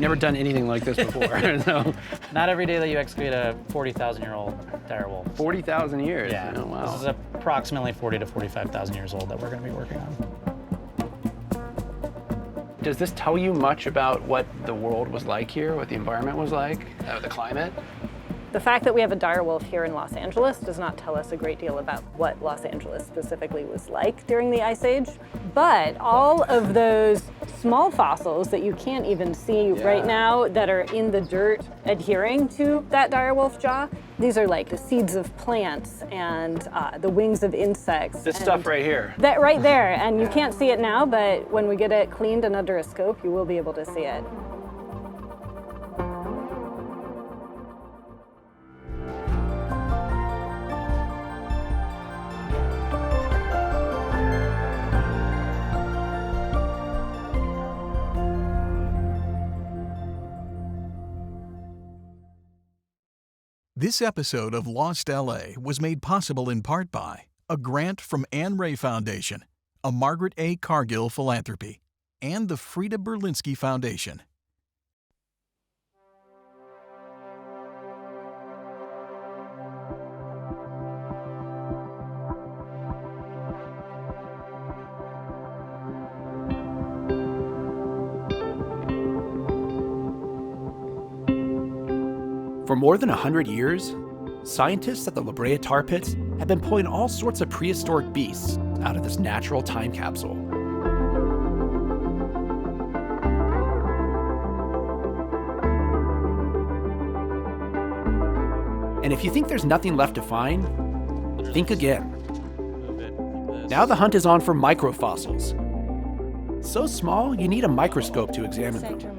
Never done anything like this before. So. Not every day that you excavate a 40,000-year-old dire wolf. 40,000 years? Yeah. Oh, wow. This is approximately 40 to 45,000 years old that we're going to be working on. Does this tell you much about what the world was like here, what the environment was like, the climate? The fact that we have a dire wolf here in Los Angeles does not tell us a great deal about what Los Angeles specifically was like during the Ice Age. But all of those small fossils that you can't even see right now that are in the dirt adhering to that dire wolf jaw, these are like the seeds of plants and the wings of insects. This stuff right here. That right there, and you can't see it now, but when we get it cleaned and under a scope, you will be able to see it. This episode of Lost LA was made possible in part by a grant from Anne Ray Foundation, a Margaret A. Cargill philanthropy, and the Frida Berlinski Foundation. For more than 100 years, scientists at the La Brea Tar Pits have been pulling all sorts of prehistoric beasts out of this natural time capsule. And if you think there's nothing left to find, think again. Now the hunt is on for microfossils. So small, you need a microscope to examine them.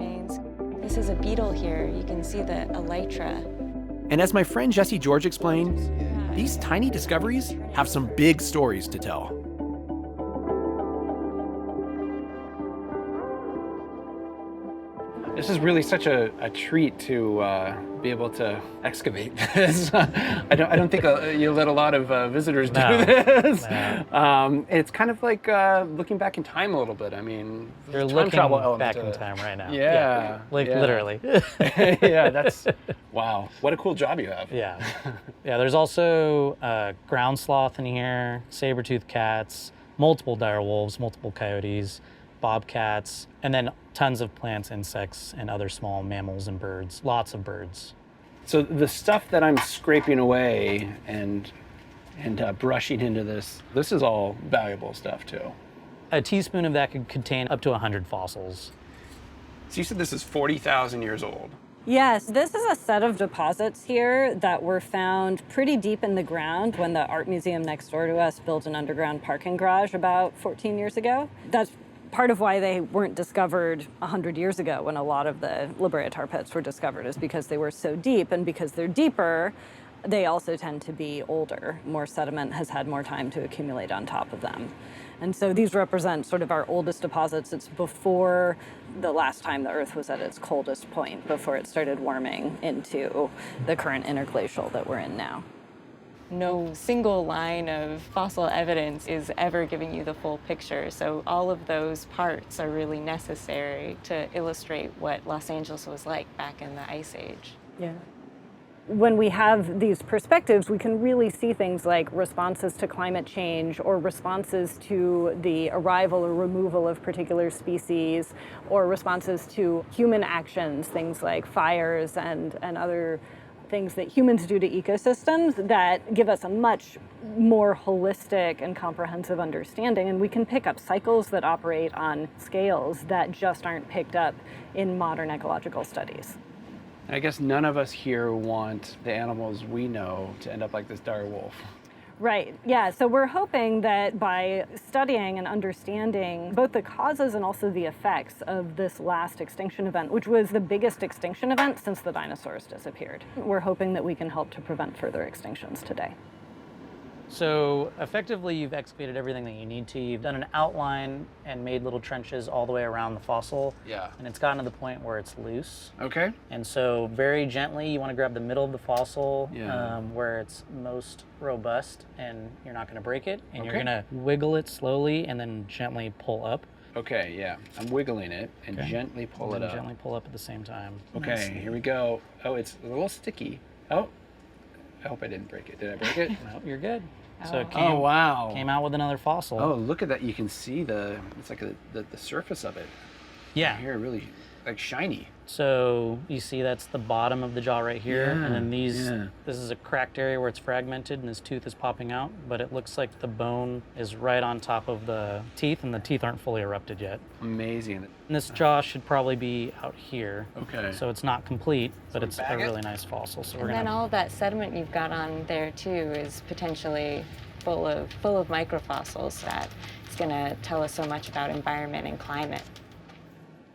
This is a beetle here. You can see the elytra. And as my friend Jesse George explained, these tiny discoveries have some big stories to tell. This is really such a treat to be able to excavate this. I don't think you let a lot of visitors do this. No. It's kind of like looking back in time a little bit. I mean, you're looking back in time right now. Yeah. Like literally. Yeah, that's, wow. What a cool job you have. Yeah. Yeah, there's also ground sloth in here, saber-toothed cats, multiple dire wolves, multiple coyotes, bobcats, and then tons of plants, insects, and other small mammals and birds. Lots of birds. So the stuff that I'm scraping away and brushing into this is all valuable stuff too. A teaspoon of that could contain up to 100 fossils. So you said this is 40,000 years old. Yes, this is a set of deposits here that were found pretty deep in the ground when the art museum next door to us built an underground parking garage about 14 years ago. That's part of why they weren't discovered 100 years ago when a lot of the La Brea tar pits were discovered, is because they were so deep, and because they're deeper, they also tend to be older. More sediment has had more time to accumulate on top of them. And so these represent sort of our oldest deposits. It's before the last time the Earth was at its coldest point, before it started warming into the current interglacial that we're in now. No single line of fossil evidence is ever giving you the full picture. So all of those parts are really necessary to illustrate what Los Angeles was like back in the Ice Age. Yeah. When we have these perspectives, we can really see things like responses to climate change, or responses to the arrival or removal of particular species, or responses to human actions, things like fires and other things that humans do to ecosystems that give us a much more holistic and comprehensive understanding. And we can pick up cycles that operate on scales that just aren't picked up in modern ecological studies. I guess none of us here want the animals we know to end up like this dire wolf. Right, yeah, so we're hoping that by studying and understanding both the causes and also the effects of this last extinction event, which was the biggest extinction event since the dinosaurs disappeared, we're hoping that we can help to prevent further extinctions today. So effectively, you've excavated everything that you need to. You've done an outline and made little trenches all the way around the fossil. Yeah. And it's gotten to the point where it's loose. Okay. And so very gently, you want to grab the middle of the fossil, Yeah. where it's most robust, and you're not going to break it. And Okay. you're going to wiggle it slowly and then gently pull up. Okay, yeah. I'm wiggling it and Okay. gently pull And it up. Gently pull up at the same time. Okay, here we go. Oh, it's a little sticky. Oh, I hope I didn't break it. Did I break it? No, you're good. So it Oh, wow. came out with another fossil. Oh, look at that. You can see it's like the surface of it. yeah. Here, really, like shiny. So you see that's the bottom of the jaw right here, Yeah, and then yeah. this is a cracked area where it's fragmented and his tooth is popping out, but it looks like the bone is right on top of the teeth and the teeth aren't fully erupted yet. Amazing. And this jaw should probably be out here. Okay. So it's not complete, but we it's a bag it? really nice fossil. So we're And then gonna all of that sediment you've got on there too is potentially full of microfossils that is going to tell us so much about environment and climate.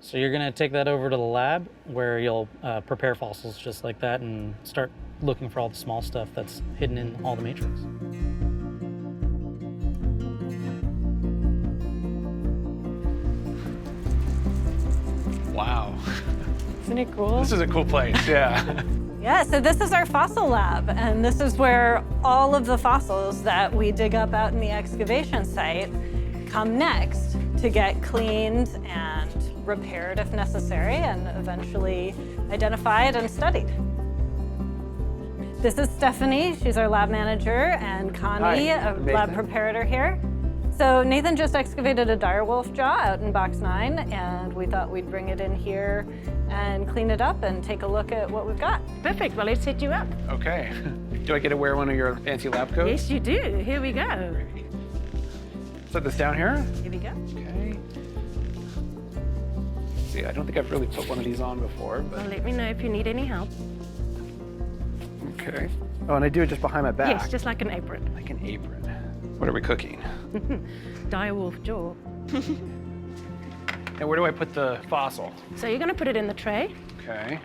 So you're gonna take that over to the lab where you'll prepare fossils just like that and start looking for all the small stuff that's hidden in all the matrix. Wow. Isn't it cool? This is a cool place. Yeah. Yeah, so this is our fossil lab, and this is where all of the fossils that we dig up out in the excavation site come next to get cleaned and repaired if necessary, and eventually identified and studied. This is Stephanie, she's our lab manager, and Connie, Hi, a lab Nathan. preparator here. So Nathan just excavated a direwolf jaw out in box 9, and we thought we'd bring it in here and clean it up and take a look at what we've got. Perfect. Well, let's set you up. Okay. Do I get to wear one of your fancy lab coats? Yes, you do. Here we go. Set this down here. Here we go. Okay. See, I don't think I've really put one of these on before, but Well, let me know if you need any help. okay. Oh, and I do it just behind my back. Yes, just like an apron. like an apron. What are we cooking? Direwolf jaw. And where do I put the fossil? So you're going to put it in the tray. Okay.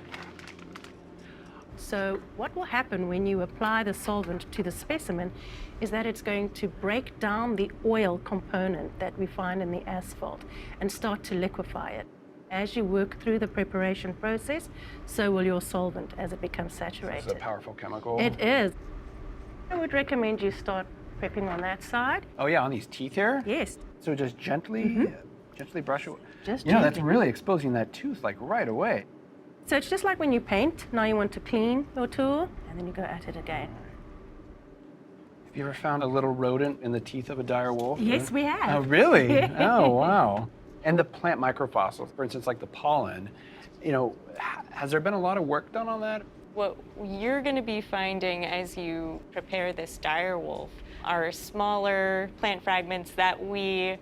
So what will happen when you apply the solvent to the specimen is that it's going to break down the oil component that we find in the asphalt and start to liquefy it. As you work through the preparation process, so will your solvent as it becomes This saturated. is a powerful chemical. It is. I would recommend you start prepping on that side. Oh yeah, on these teeth here? Yes, So just gently, gently brush it. just You know, that's gently. really exposing that tooth like right away. So it's just like when you paint. Now you want to clean your tool, and then you go at it again. Have you ever found a little rodent in the teeth of a dire wolf? Yes, we have. Oh, really? Oh, wow. And the plant microfossils, for instance, like the pollen, you know, has there been a lot of work done on that? What you're going to be finding as you prepare this dire wolf are smaller plant fragments that we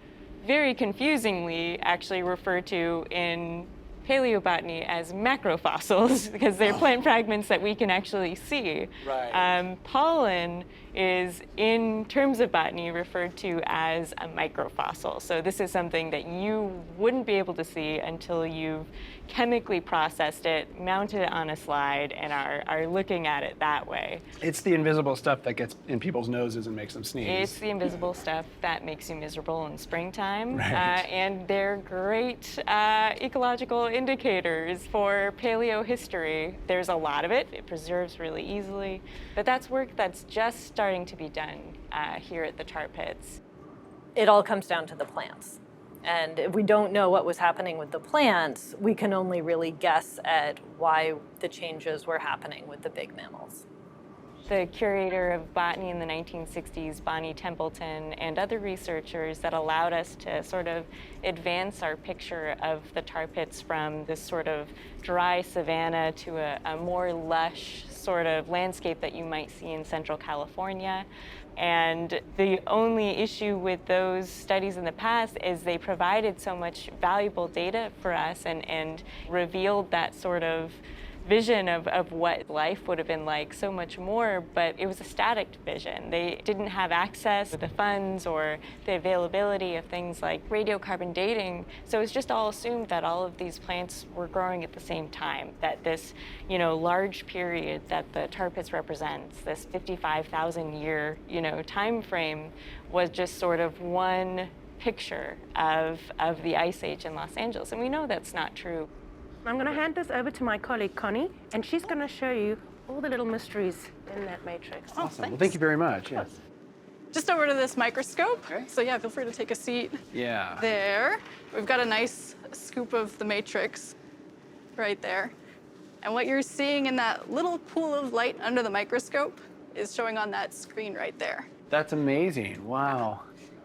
very confusingly actually refer to in paleobotany as macrofossils because they're plant fragments that we can actually see. Right. Pollen is, in terms of botany, referred to as a microfossil. So this is something that you wouldn't be able to see until you've chemically processed it, mounted it on a slide, and are looking at it that way. It's the invisible stuff that gets in people's noses and makes them sneeze. It's the invisible stuff that makes you miserable in springtime. Right. And they're great ecological indicators for paleohistory. There's a lot of it. It preserves really easily. But that's work that's just starting to be done here at the tar pits. It all comes down to the plants. And if we don't know what was happening with the plants, we can only really guess at why the changes were happening with the big mammals. The curator of botany in the 1960s, Bonnie Templeton, and other researchers that allowed us to sort of advance our picture of the tar pits from this sort of dry savanna to a more lush sort of landscape that you might see in Central California. And the only issue with those studies in the past is they provided so much valuable data for us and revealed that sort of vision of what life would have been like so much more, but it was a static vision. They didn't have access to the funds or the availability of things like radiocarbon dating, so it's just all assumed that all of these plants were growing at the same time, that this, you know, large period that the tar pits represents, this 55,000 year, you know, time frame, was just sort of one picture of the Ice Age in Los Angeles, and we know that's not true. I'm going to hand this over to my colleague Connie, and she's going to show you all the little mysteries in that matrix. Awesome. Well, thank you very much. Yes. just over to this microscope. Okay. So yeah, feel free to take a seat Yeah. there. We've got a nice scoop of the matrix right there. And what you're seeing in that little pool of light under the microscope is showing on that screen right there. That's amazing. Wow.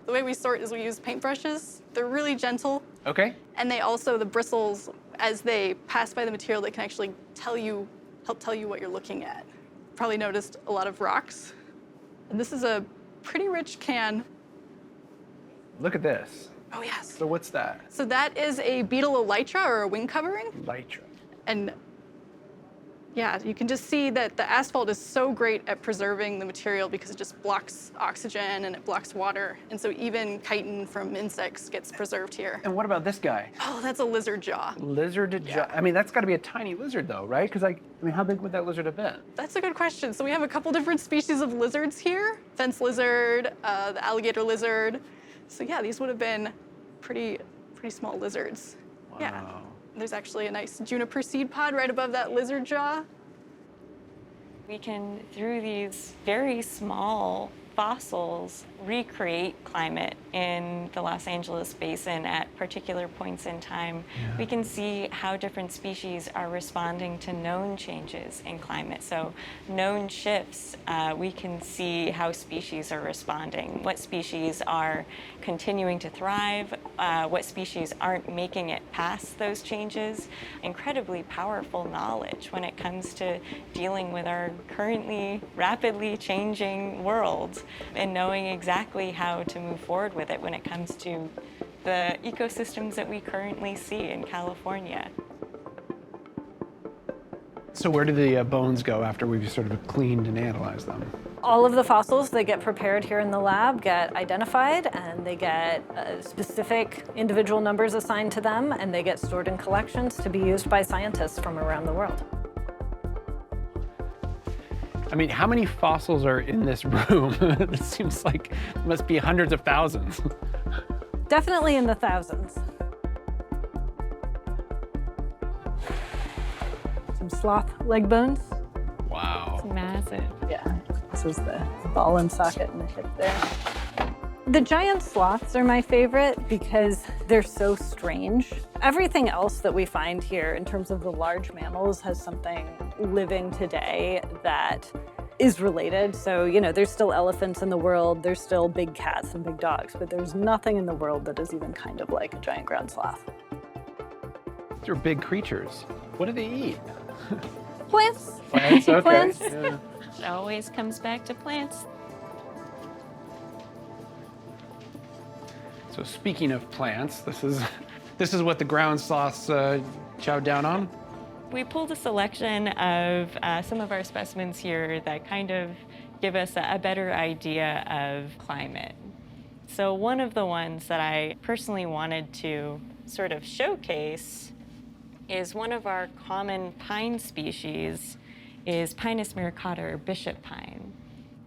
The way we sort is we use paintbrushes. They're really gentle. Okay. And they also, the bristles, as they pass by the material, they can actually help tell you what you're looking at. Probably noticed a lot of rocks. And this is a pretty rich can. Look at this. Oh, yes. So what's that? So that is a beetle elytra, or a wing covering. Lytra. And yeah, you can just see that the asphalt is so great at preserving the material because it just blocks oxygen and it blocks water. And so even chitin from insects gets preserved here. And what about this guy? Oh, that's a lizard jaw. Lizard jaw. I mean, that's got to be a tiny lizard, though, right? Because, how big would that lizard have been? That's a good question. So we have a couple different species of lizards here. Fence lizard, the alligator lizard. So yeah, these would have been pretty small lizards. Wow. Yeah. There's actually a nice juniper seed pod right above that lizard jaw. We can, through these very small fossils, recreate climate in the Los Angeles basin at particular points in time. We can see how different species are responding to known changes in climate. So known shifts, we can see how species are responding, what species are continuing to thrive, what species aren't making it past those changes. Incredibly powerful knowledge when it comes to dealing with our currently rapidly changing world and knowing exactly how to move forward with it when it comes to the ecosystems that we currently see in California. So where do the bones go after we've sort of cleaned and analyzed them? All of the fossils that get prepared here in the lab get identified, and they get specific individual numbers assigned to them, and they get stored in collections to be used by scientists from around the world. I mean, how many fossils are in this room? It seems like it must be hundreds of thousands. Definitely in the thousands. Some sloth leg bones. Wow. Massive. Yeah, this is the ball and socket in the hip there. The giant sloths are my favorite because they're so strange. Everything else that we find here in terms of the large mammals has something living today that is related. So, there's still elephants in the world, there's still big cats and big dogs, but there's nothing in the world that is even kind of like a giant ground sloth. These are big creatures. What do they eat? Plants. Plants, okay. Plants. Yeah. It always comes back to plants. So speaking of plants, this is what the ground sloths chow down on? We pulled a selection of some of our specimens here that kind of give us a better idea of climate. So one of the ones that I personally wanted to sort of showcase is one of our common pine species is Pinus muricata, or bishop pine.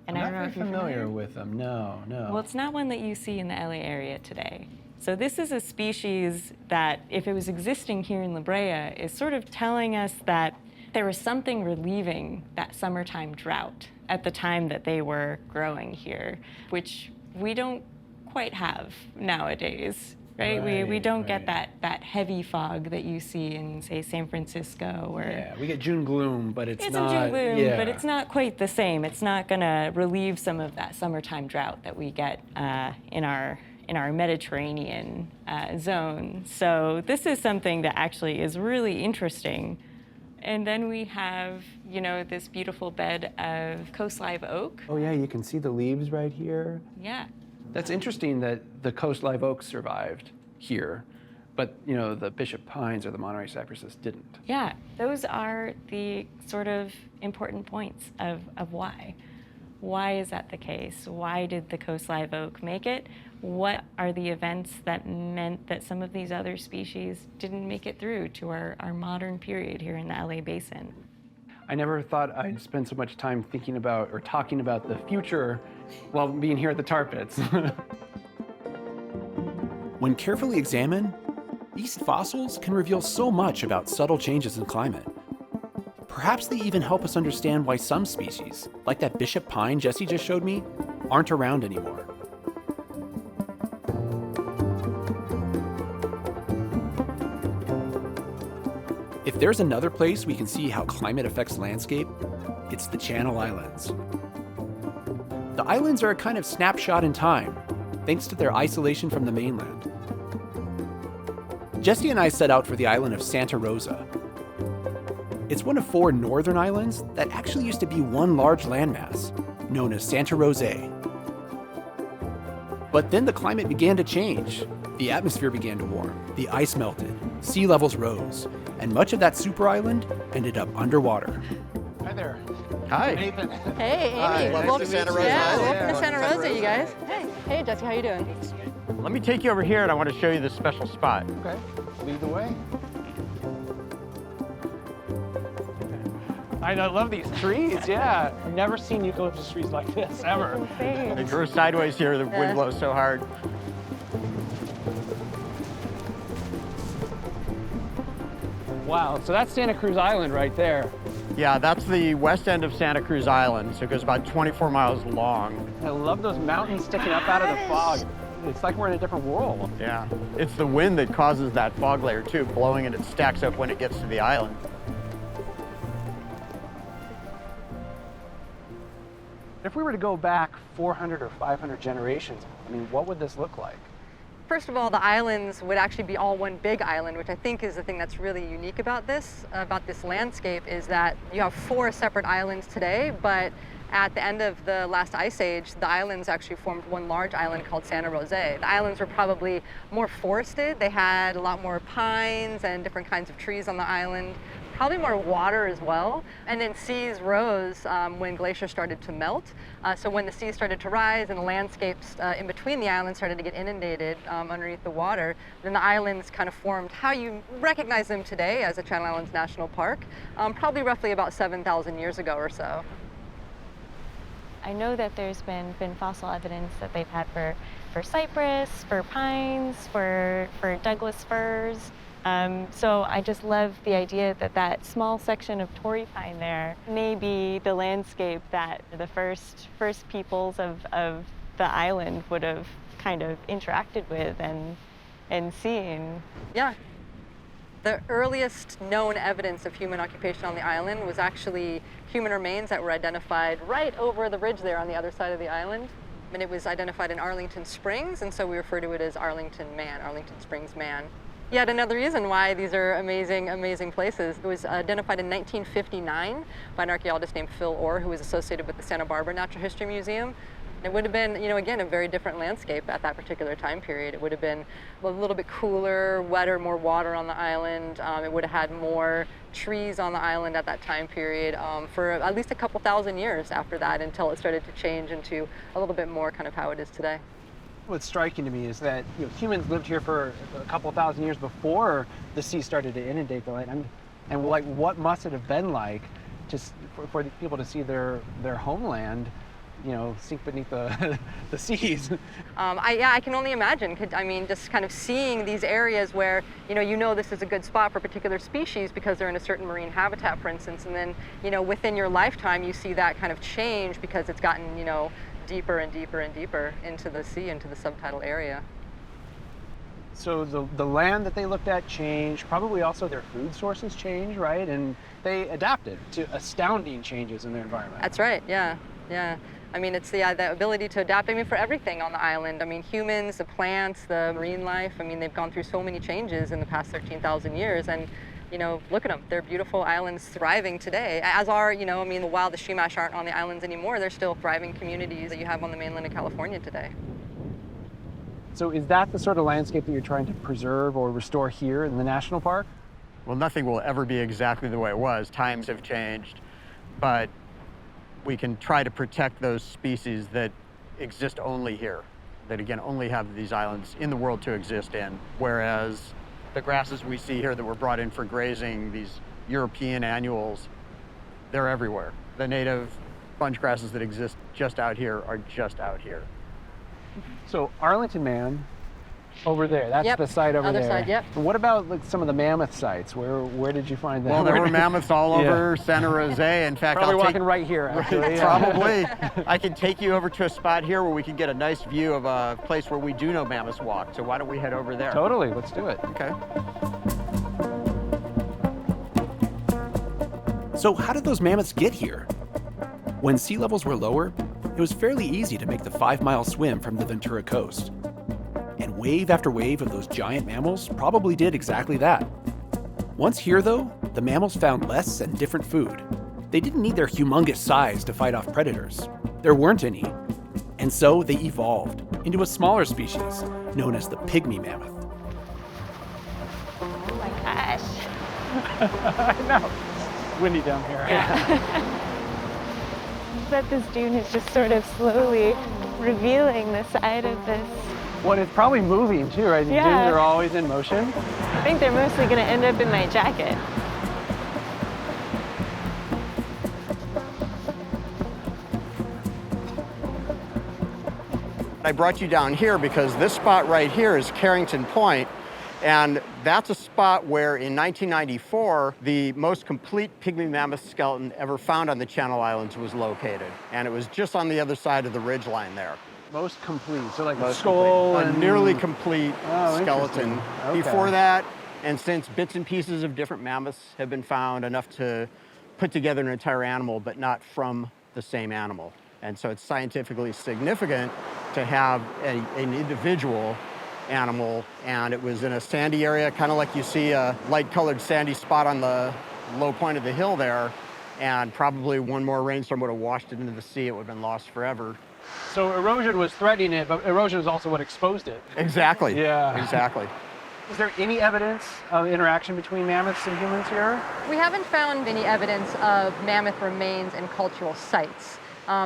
And I'm I not don't know very if you're familiar with them, no. Well, it's not one that you see in the LA area today. So this is a species that, if it was existing here in La Brea, is sort of telling us that there was something relieving that summertime drought at the time that they were growing here, which we don't quite have nowadays, right? We don't get that heavy fog that you see in, say, San Francisco. Or Yeah, we get June gloom, but it's not. some June gloom, yeah. but it's not quite the same. It's not going to relieve some of that summertime drought that we get in our Mediterranean zone. So this is something that actually is really interesting. And then we have, this beautiful bed of coast live oak. Oh yeah, you can see the leaves right here. Yeah. That's interesting that the coast live oak survived here, but the bishop pines or the Monterey cypresses didn't. Yeah, those are the sort of important points of why. Why is that the case? Why did the coast live oak make it? What are the events that meant that some of these other species didn't make it through to our modern period here in the LA basin? I never thought I'd spend so much time thinking about or talking about the future while being here at the tar pits. When carefully examined, these fossils can reveal so much about subtle changes in climate. Perhaps they even help us understand why some species, like that bishop pine Jesse just showed me, aren't around anymore. If there's another place we can see how climate affects landscape, it's the Channel Islands. The islands are a kind of snapshot in time, thanks to their isolation from the mainland. Jesse and I set out for the island of Santa Rosa. It's one of 4 northern islands that actually used to be one large landmass, known as Santa Rosa. But then the climate began to change. The atmosphere began to warm, the ice melted, sea levels rose, and much of that super island ended up underwater. Hi there. Hi. Nathan. Hey, Amy. Hi, nice welcome to Santa Rosa. welcome to Yeah, Santa Santa Rosa, you guys. Hey, Jesse, how you doing? Let me take you over here and I want to show you this special spot. Okay, lead the way. I love these trees, yeah. I've never seen eucalyptus trees like this, ever. They grew sideways here, the wind blows so hard. Wow, so that's Santa Cruz Island right there. Yeah, that's the west end of Santa Cruz Island, so it goes about 24 miles long. I love those mountains sticking up out of the fog. It's like we're in a different world. Yeah, it's the wind that causes that fog layer too, blowing and it stacks up when it gets to the island. If we were to go back 400 or 500 generations, I mean, what would this look like? First of all, the islands would actually be all one big island, which I think is the thing that's really unique about this landscape, is that you have 4 separate islands today, but at the end of the last ice age, the islands actually formed one large island called Santa Rosa. The islands were probably more forested. They had a lot more pines and different kinds of trees on the island, probably more water as well. And then seas rose when glaciers started to melt. So when the seas started to rise and the landscapes in between the islands started to get inundated underneath the water, then the islands kind of formed how you recognize them today as the Channel Islands National Park, probably roughly about 7,000 years ago or so. I know that there's been fossil evidence that they've had for cypress, for pines, for Douglas firs. So I just love the idea that that small section of Torrey pine there may be the landscape that the first peoples of the island would have kind of interacted with and seen. Yeah. The earliest known evidence of human occupation on the island was actually human remains that were identified right over the ridge there on the other side of the island. And it was identified in Arlington Springs, and so we refer to it as Arlington Springs Man. Yet another reason why these are amazing, amazing places. It was identified in 1959 by an archaeologist named Phil Orr, who was associated with the Santa Barbara Natural History Museum. It would have been, again, a very different landscape at that particular time period. It would have been a little bit cooler, wetter, more water on the island. It would have had more trees on the island at that time period for at least a couple thousand years after that, until it started to change into a little bit more kind of how it is today. What's striking to me is that humans lived here for a couple thousand years before the sea started to inundate the land. And like, what must it have been like just for the people to see their homeland sink beneath the seas? I can only imagine. Just kind of seeing these areas where, this is a good spot for a particular species because they're in a certain marine habitat, for instance, and then, within your lifetime, you see that kind of change because it's gotten, deeper and deeper and deeper into the sea, into the subtidal area. So the land that they looked at changed, probably also their food sources changed, right? And they adapted to astounding changes in their environment. That's right, yeah. It's the ability to adapt, for everything on the island. Humans, the plants, the marine life, they've gone through so many changes in the past 13,000 years. And, look at them. They're beautiful islands thriving today, as are, while the Chumash aren't on the islands anymore, they're still thriving communities that you have on the mainland of California today. So is that the sort of landscape that you're trying to preserve or restore here in the national park? Well, nothing will ever be exactly the way it was. Times have changed, but we can try to protect those species that exist only here, that again only have these islands in the world to exist in, whereas the grasses we see here that were brought in for grazing, these European annuals, they're everywhere. The native sponge grasses that exist just out here are just out here. So Arlington Man Over there. That's Yep, the site over other there. side, yep. And what about like some of the mammoth sites? Where did you find them? Well, there were mammoths all over San Jose. In fact, Probably I'll walking right here, actually. Yeah. Probably. I can take you over to a spot here where we can get a nice view of a place where we do know mammoths walk. So why don't we head over there? Totally. Let's do it. Okay. So how did those mammoths get here? When sea levels were lower, it was fairly easy to make the 5-mile swim from the Ventura coast. And wave after wave of those giant mammals probably did exactly that. Once here, though, the mammals found less and different food. They didn't need their humongous size to fight off predators. There weren't any. And so they evolved into a smaller species known as the pygmy mammoth. Oh my gosh. I know. Windy down here. That this dune is just sort of slowly revealing the side of this. Well, it's probably moving too, right? The Yeah. dunes are always in motion. I think they're mostly going to end up in my jacket. I brought you down here because this spot right here is Carrington Point, and that's a spot where in 1994, the most complete pygmy mammoth skeleton ever found on the Channel Islands was located. And it was just on the other side of the ridge line there. Most complete. So like a Most skull complete. and A nearly complete Oh, skeleton. interesting. Okay. Before that, and since bits and pieces of different mammoths have been found, enough to put together an entire animal, but not from the same animal. And so it's scientifically significant to have an individual animal, and it was in a sandy area, kind of like you see a light-colored sandy spot on the low point of the hill there, and probably one more rainstorm would have washed it into the sea. It would have been lost forever. So erosion was threatening it, but erosion is also what exposed it. Exactly. Yeah. Exactly. Is there any evidence of interaction between mammoths and humans here? We haven't found any evidence of mammoth remains in cultural sites.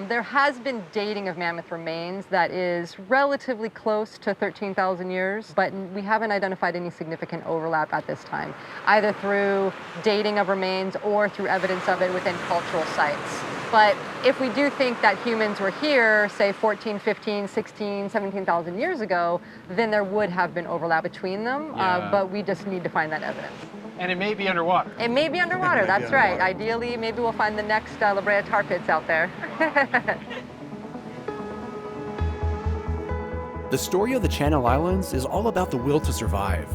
There has been dating of mammoth remains that is relatively close to 13,000 years, but we haven't identified any significant overlap at this time, either through dating of remains or through evidence of it within cultural sites. But if we do think that humans were here, say 14, 15, 16, 17,000 years ago, then there would have been overlap between them, Yeah. but we just need to find that evidence. And it may be underwater. It may be underwater, that's right. Ideally, maybe we'll find the next La Brea tar pits out there. The story of the Channel Islands is all about the will to survive,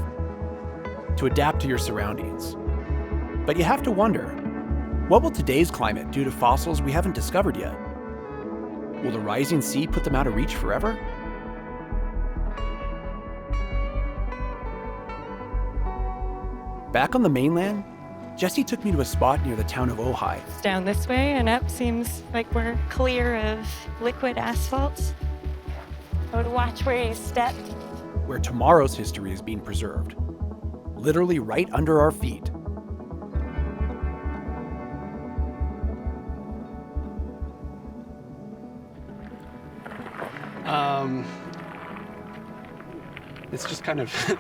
to adapt to your surroundings. But you have to wonder, what will today's climate do to fossils we haven't discovered yet? Will the rising sea put them out of reach forever? Back on the mainland, Jesse took me to a spot near the town of Ojai. Down this way and up seems like we're clear of liquid asphalt. So to watch where you step. Where tomorrow's history is being preserved, literally right under our feet. It's just kind of,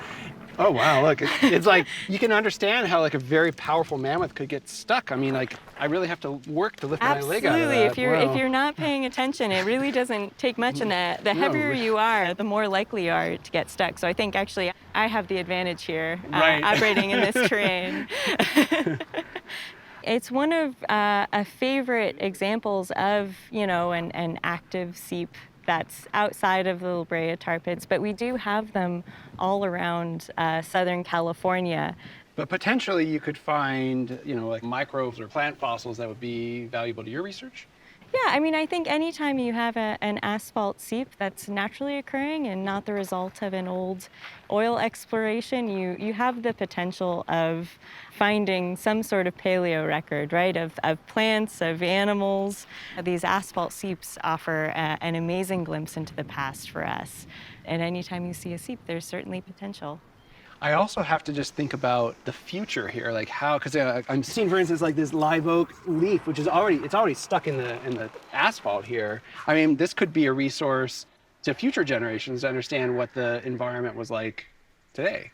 oh wow, look, it's like, you can understand how like a very powerful mammoth could get stuck. I mean, like, I really have to work to lift my leg out of that. Absolutely. Wow. If you're not paying attention, it really doesn't take much in that. The heavier you are, the more likely you are to get stuck. So I think actually I have the advantage here, Right. operating in this terrain. It's one of a favorite examples of, an active seep that's outside of the La Brea tar pits, but we do have them all around Southern California. But potentially you could find, like microbes or plant fossils that would be valuable to your research? Yeah, I mean, I think anytime you have an asphalt seep that's naturally occurring and not the result of an old oil exploration, you have the potential of finding some sort of paleo record, right, of plants, of animals. These asphalt seeps offer an amazing glimpse into the past for us. And anytime you see a seep, there's certainly potential. I also have to just think about the future here, like how, because I'm seeing, for instance, like this live oak leaf, which is already stuck in the asphalt here. I mean, this could be a resource to future generations to understand what the environment was like today.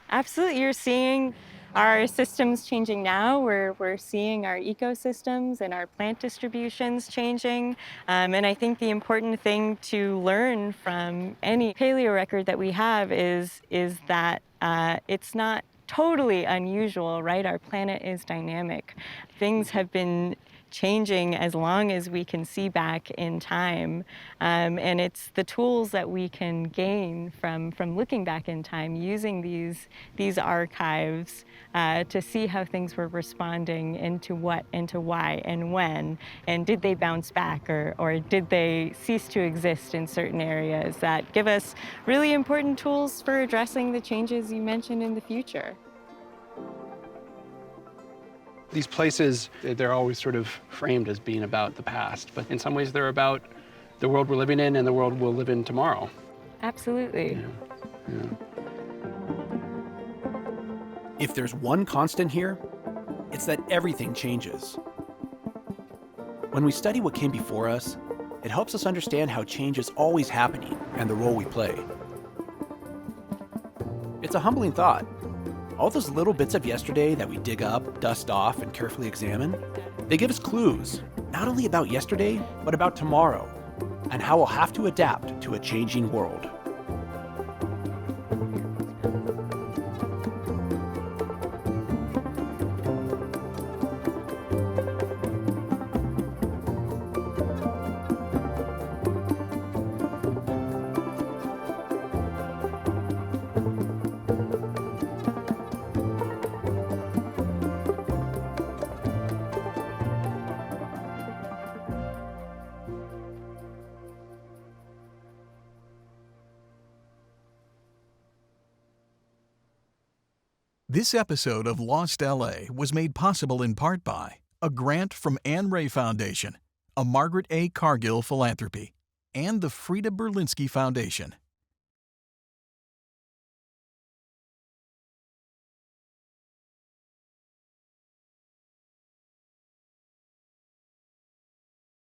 Absolutely, you're seeing our systems changing now? We're seeing our ecosystems and our plant distributions changing. And I think the important thing to learn from any paleo record that we have is that it's not totally unusual, right? Our planet is dynamic. Things have been changing as long as we can see back in time. And it's the tools that we can gain from looking back in time, using these archives to see how things were responding, into what, into why, and when, and did they bounce back, or did they cease to exist in certain areas, that give us really important tools for addressing the changes you mentioned in the future. These places, they're always sort of framed as being about the past, but in some ways they're about the world we're living in and the world we'll live in tomorrow. Absolutely. Yeah. If there's one constant here, it's that everything changes. When we study what came before us, it helps us understand how change is always happening and the role we play. It's a humbling thought. All those little bits of yesterday that we dig up, dust off, and carefully examine, they give us clues, not only about yesterday, but about tomorrow, and how we'll have to adapt to a changing world. This episode of Lost LA was made possible in part by a grant from Anne Ray Foundation, a Margaret A. Cargill philanthropy, and the Frida Berlinski Foundation.